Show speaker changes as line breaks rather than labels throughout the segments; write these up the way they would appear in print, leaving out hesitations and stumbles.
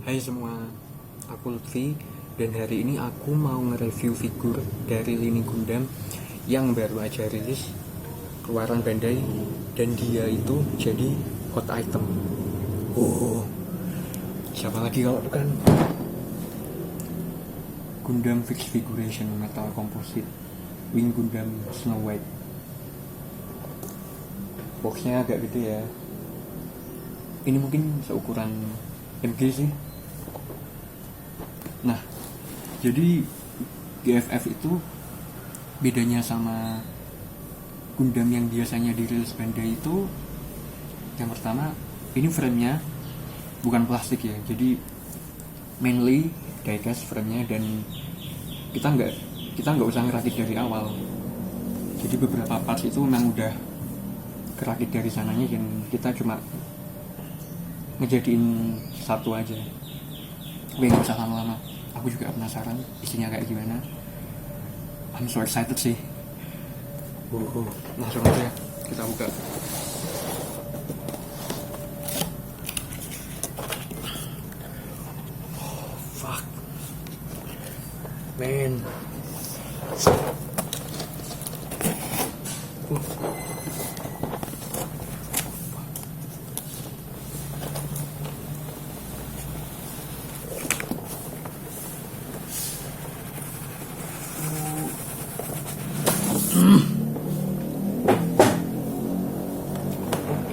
Hai semua, aku Lutfi dan hari ini aku mau nge-review figur dari lini Gundam yang baru aja rilis keluaran Bandai dan dia itu jadi hot item. Oh, siapa lagi kalau bukan Gundam Fixed Figuration Metal Composite Wing Gundam Snow White. Boxnya agak gede ya. Ini mungkin seukuran MG sih. Nah, jadi GFF itu bedanya sama Gundam yang biasanya dirilis Bandai itu, yang pertama ini framenya bukan plastik ya, jadi mainly diecast framenya dan kita nggak usah ngerakit dari awal. Jadi beberapa parts itu memang udah kerakit dari sananya dan kita cuma ngejadiin satu aja. Oke, nggak usah lama-lama. Aku juga penasaran isinya kayak gimana. I'm so excited sih. Langsung aja kita buka. Fuck, man.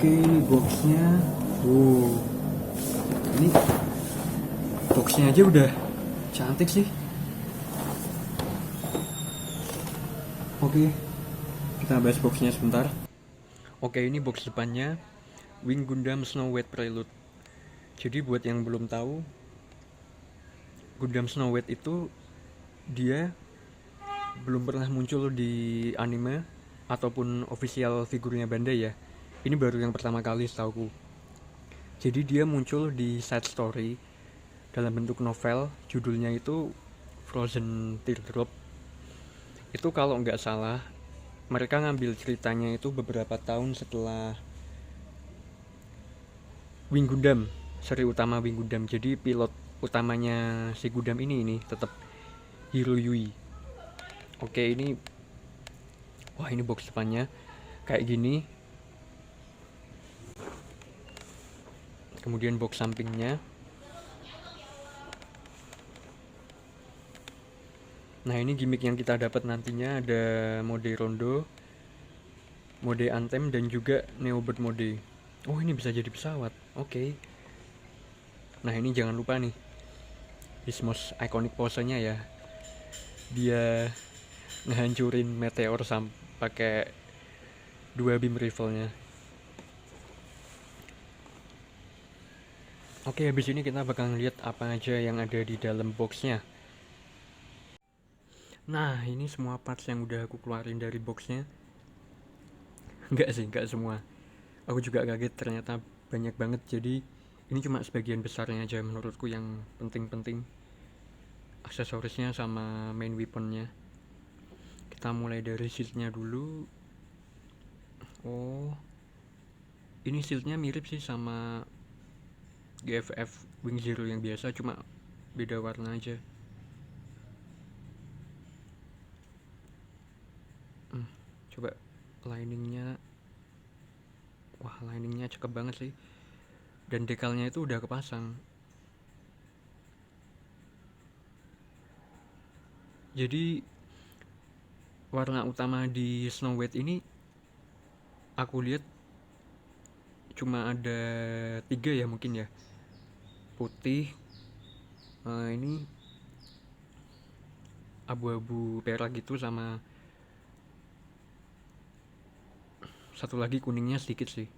Oke, ini boxnya. Ini boxnya aja udah cantik sih. Oke, kita bahas boxnya sebentar. Oke, ini box depannya Wing Gundam Snow White Prelude. Jadi buat yang belum tahu, Gundam Snow White itu dia belum pernah muncul di anime ataupun official figurnya Bandai ya. Ini baru yang pertama kali setauku. Jadi dia muncul di side story dalam bentuk novel, judulnya itu Frozen Teardrop. Itu kalau nggak salah mereka ngambil ceritanya itu beberapa tahun setelah Wing Gundam, seri utama Wing Gundam. Jadi pilot utamanya si Gundam ini tetap Hiro Yui. Oke, ini box depannya kayak gini. Kemudian box sampingnya. Nah, ini gimmick yang kita dapat nantinya, ada mode rondo, mode anthem dan juga neobird mode. Oh, ini bisa jadi pesawat. Oke. Nah, ini jangan lupa nih, his most iconic posenya ya. Dia ngehancurin meteor pakai 2 beam rifle-nya. Oke, habis ini kita bakal lihat apa aja yang ada di dalam boxnya. Nah, ini semua parts yang udah aku keluarin dari boxnya. Enggak semua. Aku juga kaget ternyata banyak banget. Jadi ini cuma sebagian besarnya aja menurutku yang penting-penting. Aksesorisnya sama main weaponnya. Kita mulai dari shieldnya dulu. Oh, ini shieldnya mirip sih sama GFF Wing Zero yang biasa, cuma beda warna aja. Coba liningnya. Wah, liningnya cakep banget sih. Dan dekalnya itu udah kepasang. Jadi warna utama di Snow White ini aku lihat cuma ada 3 ya mungkin ya. Putih, ini abu-abu perak gitu, sama satu lagi kuningnya sedikit sih.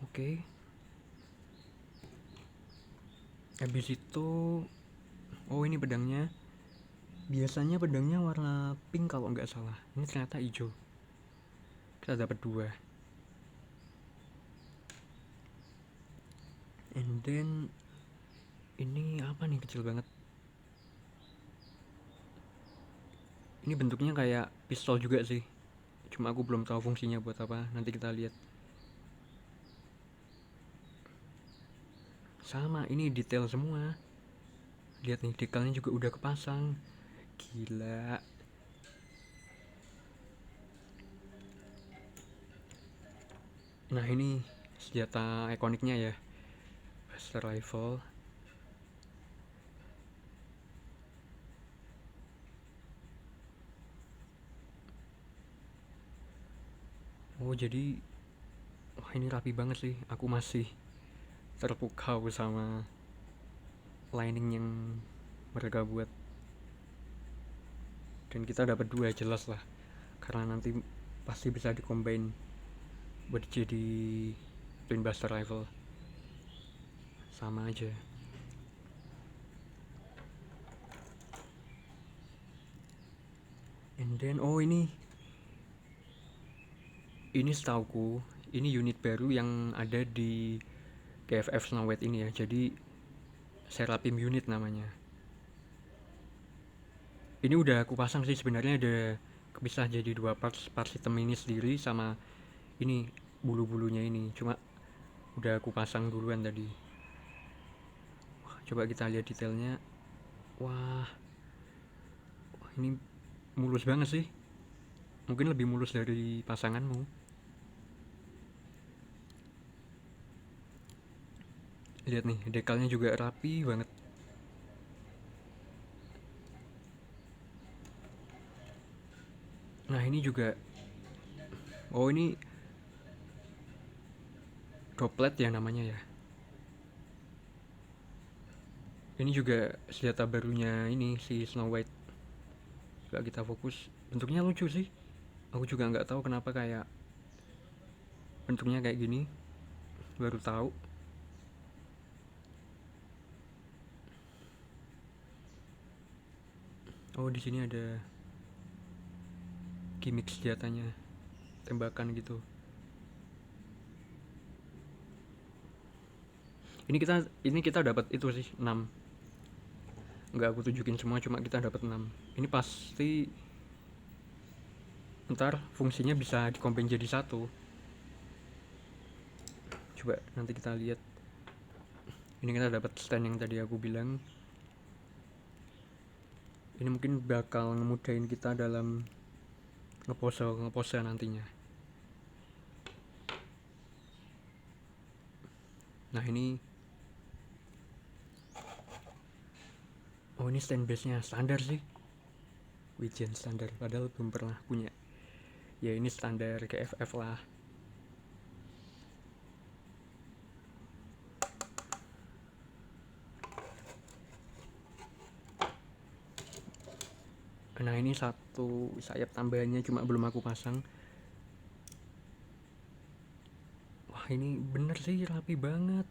Oke. Habis itu, oh ini pedangnya. Biasanya pedangnya warna pink kalau nggak salah. Ini ternyata hijau. Kita dapat 2. And then ini apa nih, kecil banget. Ini bentuknya kayak pistol juga sih. Cuma aku belum tahu fungsinya buat apa. Nanti kita lihat. Sama, ini detail semua. Lihat nih, dekalnya juga udah kepasang. Gila. Nah, ini senjata ikoniknya ya, Buster Rifle. Oh, jadi wah, ini rapi banget sih. Aku masih terpukau sama lining yang mereka buat. Dan kita dapat dua jelas lah, karena nanti pasti bisa dicombine buat jadi Twin Buster Rifle. Sama aja. And then oh, ini setauku ini unit baru yang ada di KFF Snow White ini ya. Jadi Seraphim unit namanya. Ini udah aku pasang sih, sebenarnya ada kepisah jadi dua parts hitam ini sendiri sama ini bulu-bulunya ini. Cuma udah aku pasang duluan tadi. Wah, coba kita lihat detailnya. Wah, ini mulus banget sih. Mungkin lebih mulus dari pasanganmu. Lihat nih, dekalnya juga rapi banget. Nah, ini juga, oh ini droplet ya namanya ya. Ini juga senjata barunya ini si Snow White. Coba kita fokus. Bentuknya lucu sih. Aku juga nggak tahu kenapa kayak bentuknya kayak gini. Baru tahu. Oh, di sini ada gimmick senjatanya, tembakan gitu. Ini kita dapat itu sih 6. Nggak aku tunjukin semua, cuma kita dapat 6. Ini pasti ntar fungsinya bisa dikombin jadi satu. Coba nanti kita lihat. Ini kita dapat stand yang tadi aku bilang. Ini mungkin bakal ngemudahin kita dalam ngepose nantinya. Nah, ini oh, ini stand base nya standar sih, Wijen standar, padahal belum pernah punya. Ya ini standar KFF lah. Nah, ini satu sayap tambahannya cuma belum aku pasang. Wah, ini bener sih rapi banget.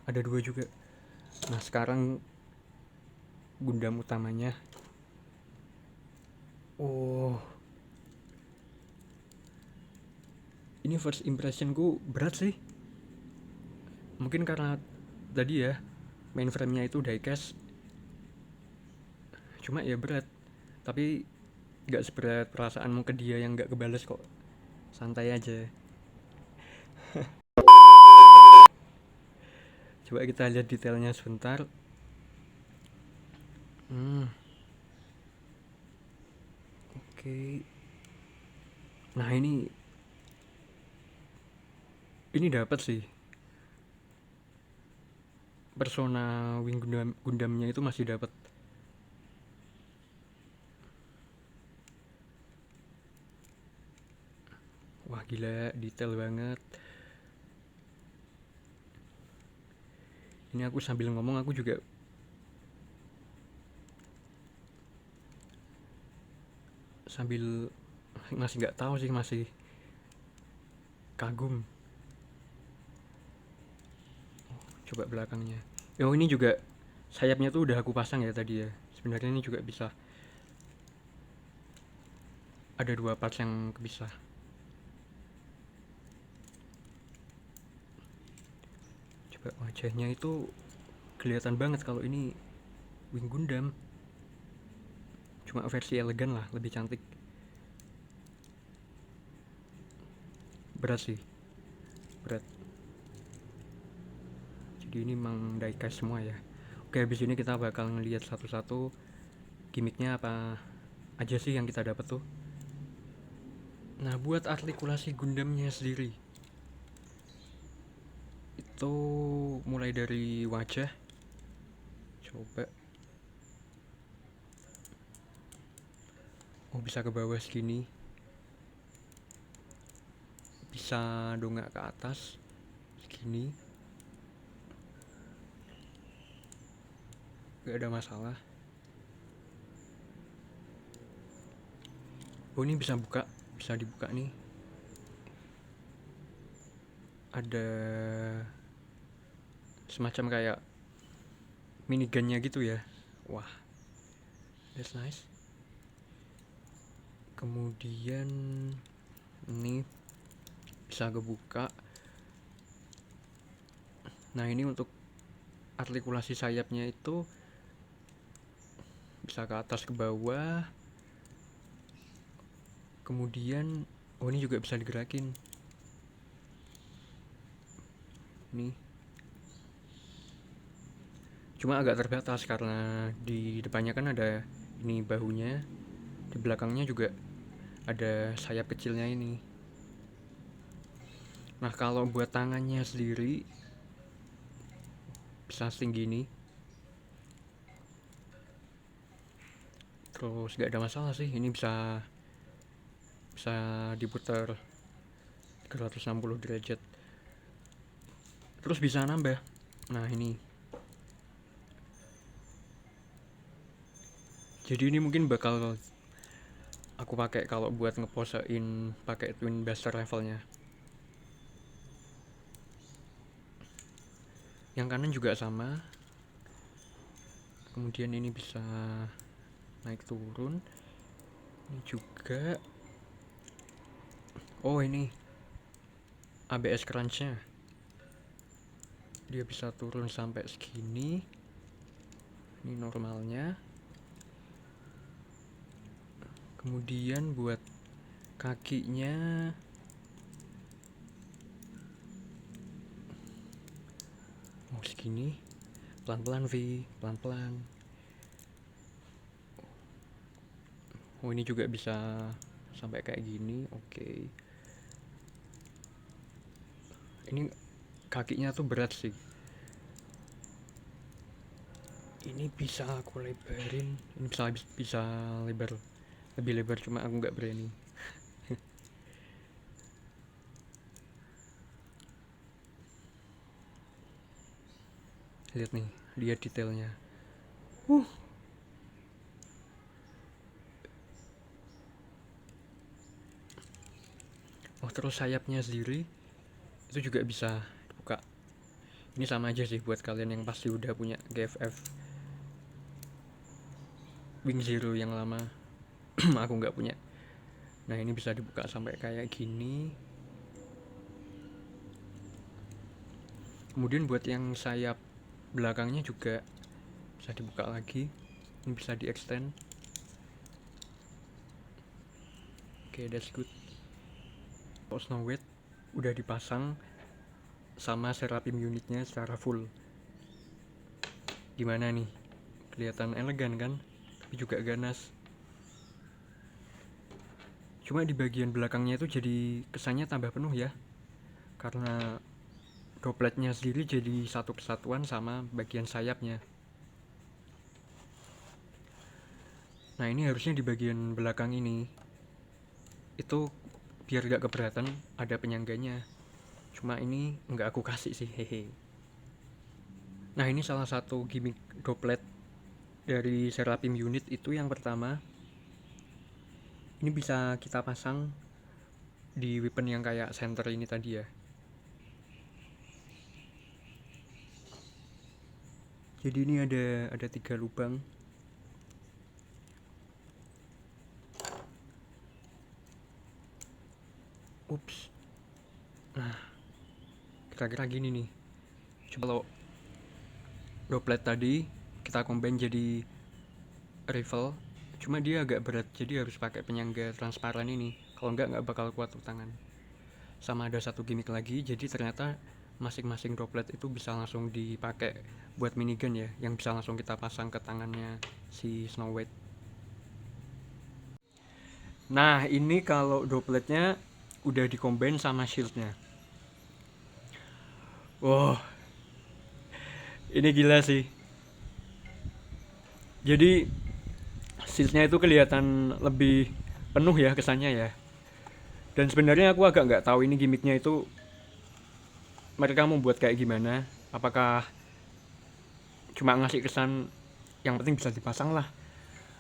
Ada dua juga. Nah, sekarang Gundam utamanya. Oh, ini first impressionku berat sih. Mungkin karena tadi ya mainframe-nya itu diecast. Cuma ya berat. Tapi gak seberat perasaanmu ke dia yang gak kebales kok. Santai aja. Coba kita lihat detailnya sebentar. Oke. Nah, ini dapat sih. Persona Wing Gundamnya itu masih dapat. Wah, gila, detail banget. Ini aku sambil ngomong aku juga sambil masih nggak tahu sih, masih kagum. Coba belakangnya. Oh, ini juga sayapnya tuh udah aku pasang ya tadi ya. Sebenarnya ini juga bisa. Ada dua parts yang kepisah. Coba wajahnya itu kelihatan banget kalau ini Wing Gundam. Cuma versi elegan lah, lebih cantik. Berat sih. berat. Jadi ini memang diecast semua ya. Oke, habis ini kita bakal ngelihat satu-satu gimmicknya apa aja sih yang kita dapat tuh. Nah, buat artikulasi Gundamnya sendiri itu mulai dari wajah, coba, oh bisa ke bawah segini, bisa dongak ke atas segini, gak ada masalah. Oh, ini bisa dibuka nih, ada semacam kayak minigunnya gitu ya. Wah, that's nice. Kemudian ini bisa kebuka. Nah, ini untuk artikulasi sayapnya itu bisa ke atas ke bawah. Kemudian oh, ini juga bisa digerakin nih, cuma agak terbatas karena di depannya kan ada ini bahunya, di belakangnya juga ada sayap kecilnya ini. Nah, kalau buat tangannya sendiri bisa setinggi ini, terus gak ada masalah sih, ini bisa diputar 360 derajat, terus bisa nambah. Nah, ini jadi ini mungkin bakal aku pakai kalau buat ngeposein pakai Twin Buster levelnya. Yang kanan juga sama. Kemudian ini bisa naik turun. Ini juga. Oh, ini ABS crunch-nya. Dia bisa turun sampai segini. Ini normalnya. Kemudian buat kakinya oh segini, pelan-pelan V, pelan-pelan. Oh, ini juga bisa sampai kayak gini. Oke. Ini kakinya tuh berat sih. Ini bisa aku lebarin. Ini bisa lebar, lebih lebar, cuma aku nggak berani. Lihat nih, lihat detailnya. Oh, terus sayapnya sendiri itu juga bisa dibuka. Ini sama aja sih buat kalian yang pasti udah punya GFF Wing Zero yang lama. Aku nggak punya. Nah, ini bisa dibuka sampai kayak gini. Kemudian buat yang sayap belakangnya juga bisa dibuka lagi. Ini bisa di extend. Oke, that's good. Snow White udah dipasang sama Seraphim unitnya secara full. Gimana nih? Kelihatan elegan kan? Tapi juga ganas. Cuma di bagian belakangnya itu jadi kesannya tambah penuh ya, karena dopletnya sendiri jadi satu kesatuan sama bagian sayapnya. Nah, ini harusnya di bagian belakang ini itu biar gak keberatan ada penyangganya, cuma ini nggak aku kasih sih, hehe. Nah, ini salah satu gimmick doplet dari Seraphim unit itu. Yang pertama, ini bisa kita pasang di weapon yang kayak center ini tadi ya. Jadi ini ada 3 lubang. Ups. Nah, kira-kira gini nih. Coba kalau doplet tadi kita combine jadi rifle, cuma dia agak berat, jadi harus pakai penyangga transparan ini. Kalau nggak bakal kuat tuh tangan. sama ada satu gimmick lagi. Jadi ternyata masing-masing droplet itu bisa langsung dipakai buat minigun ya, yang bisa langsung kita pasang ke tangannya si Snow White. Nah ini kalau dropletnya udah dikombin sama shieldnya. Wow, ini gila sih. Jadi shieldnya itu kelihatan lebih penuh ya kesannya ya. Dan sebenarnya aku agak nggak tahu ini gimmicknya itu mereka mau buat kayak gimana. Apakah cuma ngasih kesan yang penting bisa dipasang lah,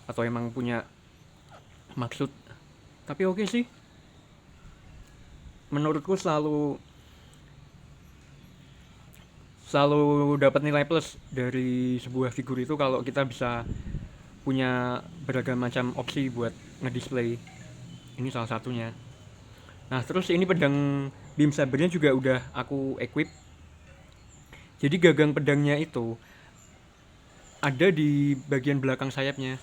atau emang punya maksud. Tapi oke sih, menurutku selalu selalu dapat nilai plus dari sebuah figur itu kalau kita bisa punya beragam macam opsi buat ngedisplay. Ini salah satunya. Nah terus ini pedang beam sabernya juga udah aku equip. Jadi gagang pedangnya itu ada di bagian belakang sayapnya.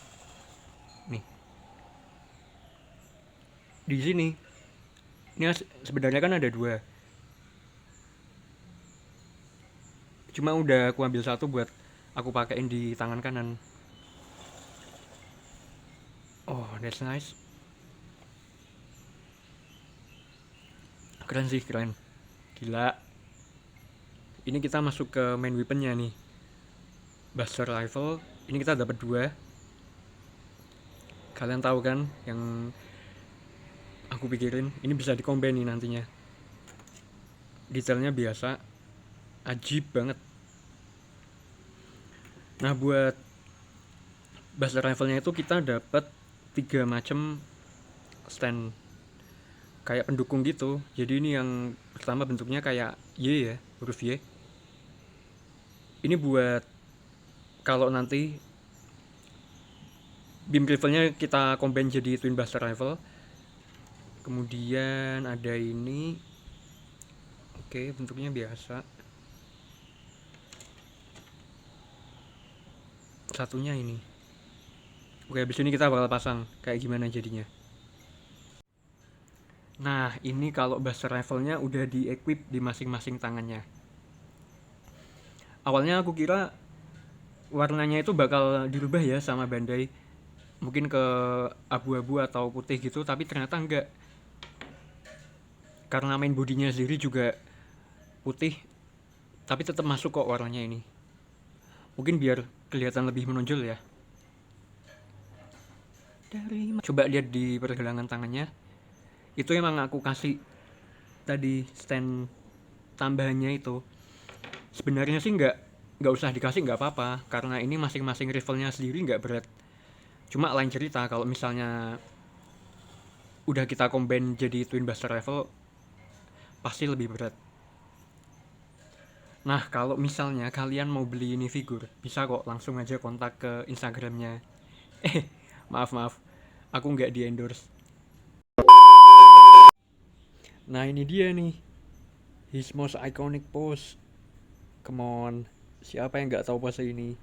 Nih, di sini. Ini sebenarnya kan ada dua. Cuma udah aku ambil satu buat aku pakein di tangan kanan. Oh, that's nice. Keren sih, keren. Gila. Ini kita masuk ke main weaponnya nih. Buster rifle. Ini kita dapat dua. Kalian tahu kan yang aku pikirin? Ini bisa dikombin nih nantinya. Detailnya biasa. Ajib banget. Nah buat Buster rifle-nya itu kita dapat 3 macam stand kayak pendukung gitu. Jadi ini yang pertama bentuknya kayak Y ya, huruf Y. Ini buat kalau nanti beam rifle-nya kita combine jadi twin buster rifle. Kemudian ada ini. Oke, bentuknya biasa. Satunya ini. Oke, habis ini kita bakal pasang kayak gimana jadinya. Nah, ini kalau buster rifle-nya udah di-equip di masing-masing tangannya. Awalnya aku kira warnanya itu bakal dirubah ya sama Bandai. Mungkin ke abu-abu atau putih gitu, tapi ternyata enggak. Karena main bodinya sendiri juga putih, tapi tetap masuk kok warnanya ini. Mungkin biar kelihatan lebih menonjol ya. Coba lihat di pergelangan tangannya. Itu emang aku kasih tadi stand tambahannya itu. Sebenarnya sih nggak usah dikasih, nggak apa-apa, karena ini masing-masing rifle-nya sendiri nggak berat. Cuma lain cerita kalau misalnya udah kita combine jadi twin buster rifle pasti lebih berat. Nah kalau misalnya kalian mau beli ini figur, bisa kok langsung aja kontak ke Instagramnya. Maaf, aku nggak di endorse. Nah ini dia nih, his most iconic pose. Come on, siapa yang nggak tahu pose ini?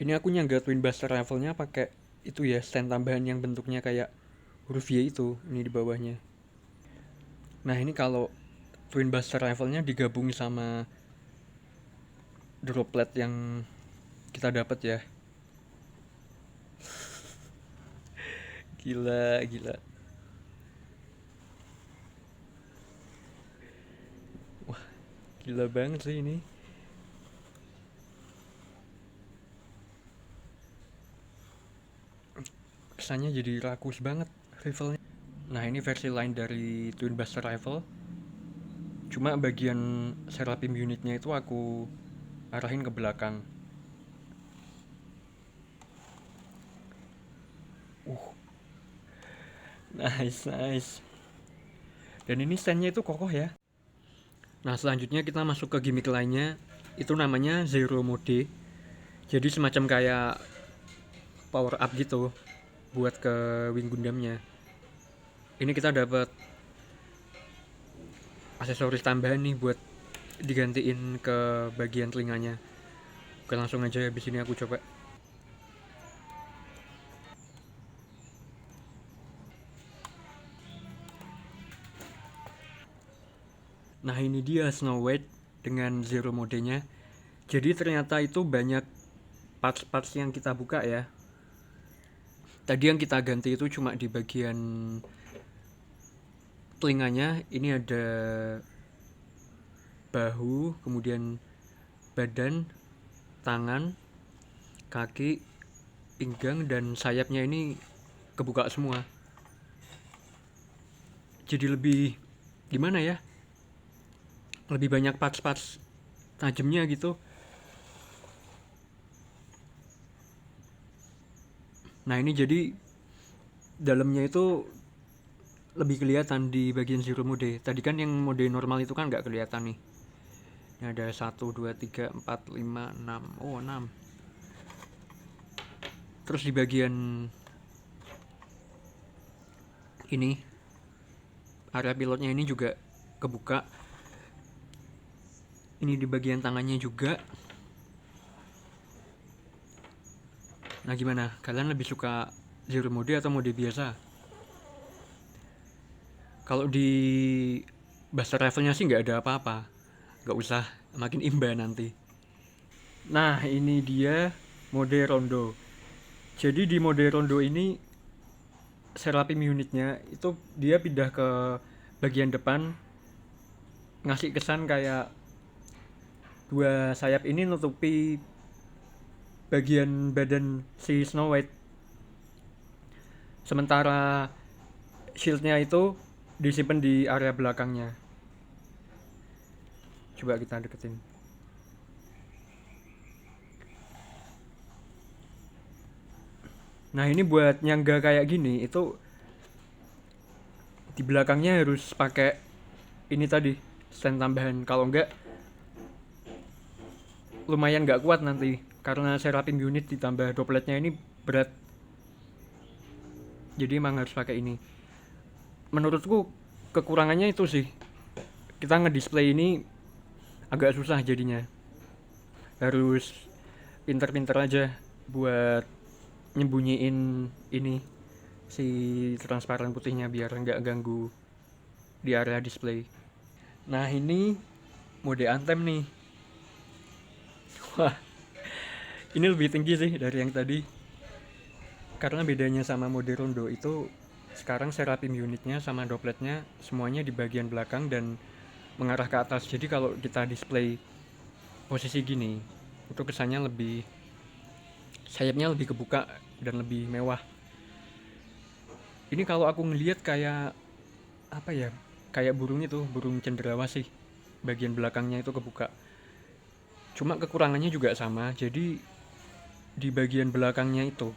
Ini aku nyangga twin buster rifle-nya pakai itu ya, stand tambahan yang bentuknya kayak huruf Y itu, ini di bawahnya. Nah ini kalau twin buster rifle-nya digabung sama droplet yang kita dapat ya. Gila. Wah, gila banget sih ini. Kesannya jadi rakus banget rifle-nya. Nah ini versi lain dari twin buster rifle. Cuma bagian seraphim unitnya itu aku arahin ke belakang. Nice. Dan ini standnya itu kokoh ya. Nah selanjutnya kita masuk ke gimmick lainnya. Itu namanya Zero Mode. Jadi semacam kayak power up gitu buat ke Wing Gundamnya. Ini kita dapat aksesoris tambahan nih buat digantiin ke bagian telinganya. Oke langsung aja habis ini aku coba. Nah ini dia Snow White dengan zero modenya. Jadi ternyata itu banyak parts-parts yang kita buka ya. Tadi yang kita ganti itu cuma di bagian telinganya. Ini ada bahu, kemudian badan, tangan, kaki, pinggang, dan sayapnya ini kebuka semua. Jadi lebih gimana ya, lebih banyak parts-parts tajamnya gitu. Nah ini jadi dalamnya itu lebih kelihatan di bagian zero mode. Tadi kan yang mode normal itu kan nggak kelihatan nih. Ini ada 1, 2, 3, 4, 5, 6. Oh 6. Terus di bagian ini, area pilotnya ini juga kebuka. Ini di bagian tangannya juga. Nah gimana? Kalian lebih suka zero mode atau mode biasa? Kalau di Buster Rifle-nya sih nggak ada apa-apa. Nggak usah, makin imba nanti. Nah ini dia mode rondo. Jadi di mode rondo ini Seraphim unitnya itu dia pindah ke bagian depan, ngasih kesan kayak dua sayap ini nutupi bagian badan si Snow White, sementara shieldnya itu disimpan di area belakangnya. Coba kita deketin. Nah ini buat nyangga kayak gini itu di belakangnya harus pakai ini tadi, stand tambahan. Kalau enggak lumayan nggak kuat nanti, karena Seraphim unit ditambah dopletnya ini berat. Jadi emang harus pakai ini. Menurutku kekurangannya itu sih, kita ngedisplay ini agak susah jadinya. Harus pinter-pinter aja buat nyembunyiin ini si transparan putihnya biar nggak ganggu di area display. Nah ini mode Anthem nih. Wah, ini lebih tinggi sih dari yang tadi. Karena bedanya sama mode rondo itu, sekarang Seraphim unitnya sama dopletnya semuanya di bagian belakang dan mengarah ke atas. Jadi kalau kita display posisi gini, itu kesannya lebih, sayapnya lebih kebuka dan lebih mewah. Ini kalau aku ngelihat kayak apa ya, kayak burung itu, burung cendrawasih, bagian belakangnya itu kebuka. Cuma kekurangannya juga sama, jadi di bagian belakangnya itu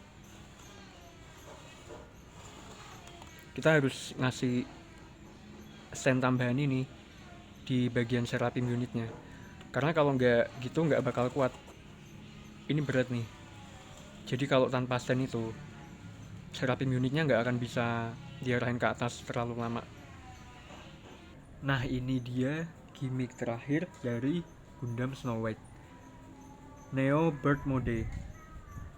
kita harus ngasih stand tambahan ini di bagian Seraphim unitnya, karena kalau nggak gitu nggak bakal kuat. Ini berat nih, jadi kalau tanpa stand itu Seraphim unitnya nggak akan bisa diarahin ke atas terlalu lama. Nah ini dia gimmick terakhir dari Gundam Snow White, Neo Bird Mode.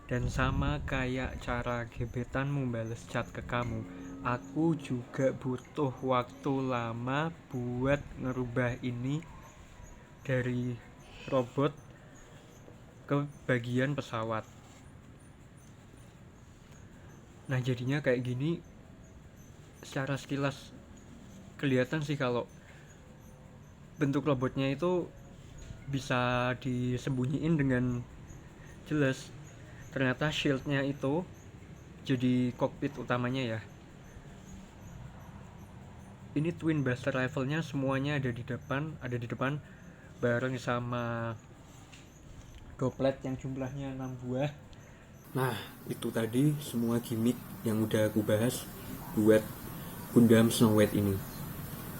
Dan sama kayak cara gebetan membalas chat ke kamu, aku juga butuh waktu lama buat ngerubah ini dari robot ke bagian pesawat. Nah jadinya kayak gini, secara sekilas kelihatan sih kalau bentuk robotnya itu bisa disembunyiin dengan jelas. Ternyata shieldnya itu jadi kokpit utamanya ya. Ini twin blaster rifle-nya semuanya ada di depan bareng sama doplet yang jumlahnya 6 buah. Nah, itu tadi semua gimmick yang udah aku bahas buat Gundam Snow White ini.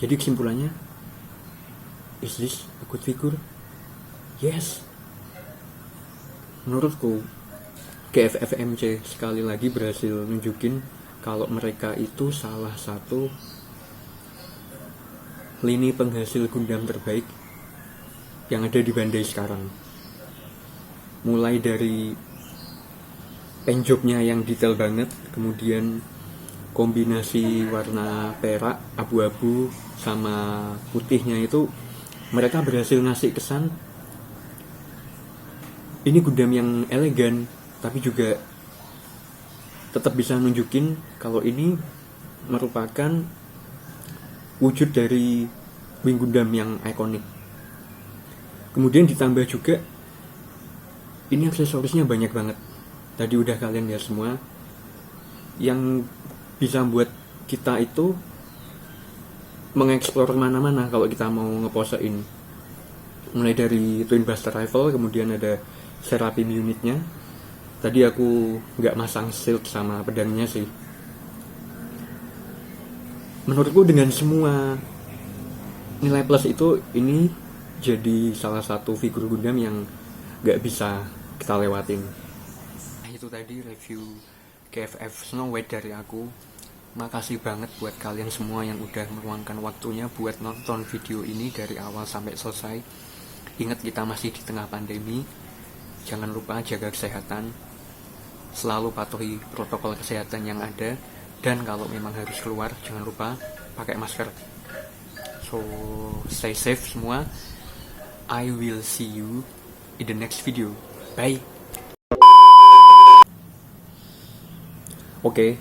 Jadi kesimpulannya, is this a good figure? Yes. Menurutku GFFMC sekali lagi berhasil nunjukin kalau mereka itu salah satu lini penghasil Gundam terbaik yang ada di Bandai sekarang. Mulai dari paintjobnya yang detail banget, kemudian kombinasi warna perak, abu-abu, sama putihnya itu mereka berhasil ngasih kesan ini Gundam yang elegan, tapi juga tetap bisa nunjukin kalau ini merupakan wujud dari Wing Gundam yang ikonik. Kemudian ditambah juga ini aksesorisnya banyak banget. Tadi udah kalian lihat semua, yang bisa buat kita itu mengeksplor mana-mana kalau kita mau ngeposein. Mulai dari Twin Blaster Rifle, kemudian ada Seraphim unitnya. Tadi aku nggak masang shield sama pedangnya sih. Menurutku dengan semua nilai plus itu, ini jadi salah satu figur Gundam yang nggak bisa kita lewatin. Nah, itu tadi review KFF Snow White dari aku. Makasih banget buat kalian semua yang udah meluangkan waktunya buat nonton video ini dari awal sampai selesai. Ingat, kita masih di tengah pandemi. Jangan lupa jaga kesehatan, selalu patuhi protokol kesehatan yang ada, dan kalau memang harus keluar jangan lupa pakai masker. So stay safe semua. I will see you in the next video. Bye. Oke,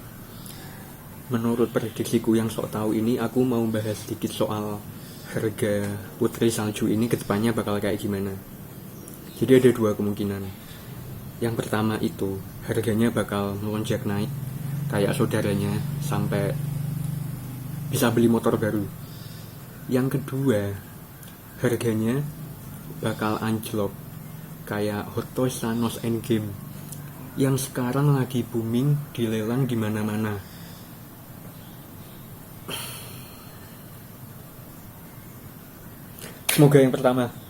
menurut prediksiku yang sok tahu ini, aku mau bahas sedikit soal harga Putri Salju ini kedepannya bakal kayak gimana. Jadi ada dua kemungkinan. Yang pertama itu harganya bakal melonjak naik kayak saudaranya sampai bisa beli motor baru. Yang kedua, harganya bakal anjlok kayak Hot Toys Thanos Endgame yang sekarang lagi booming, dilelang di mana-mana. Semoga yang pertama.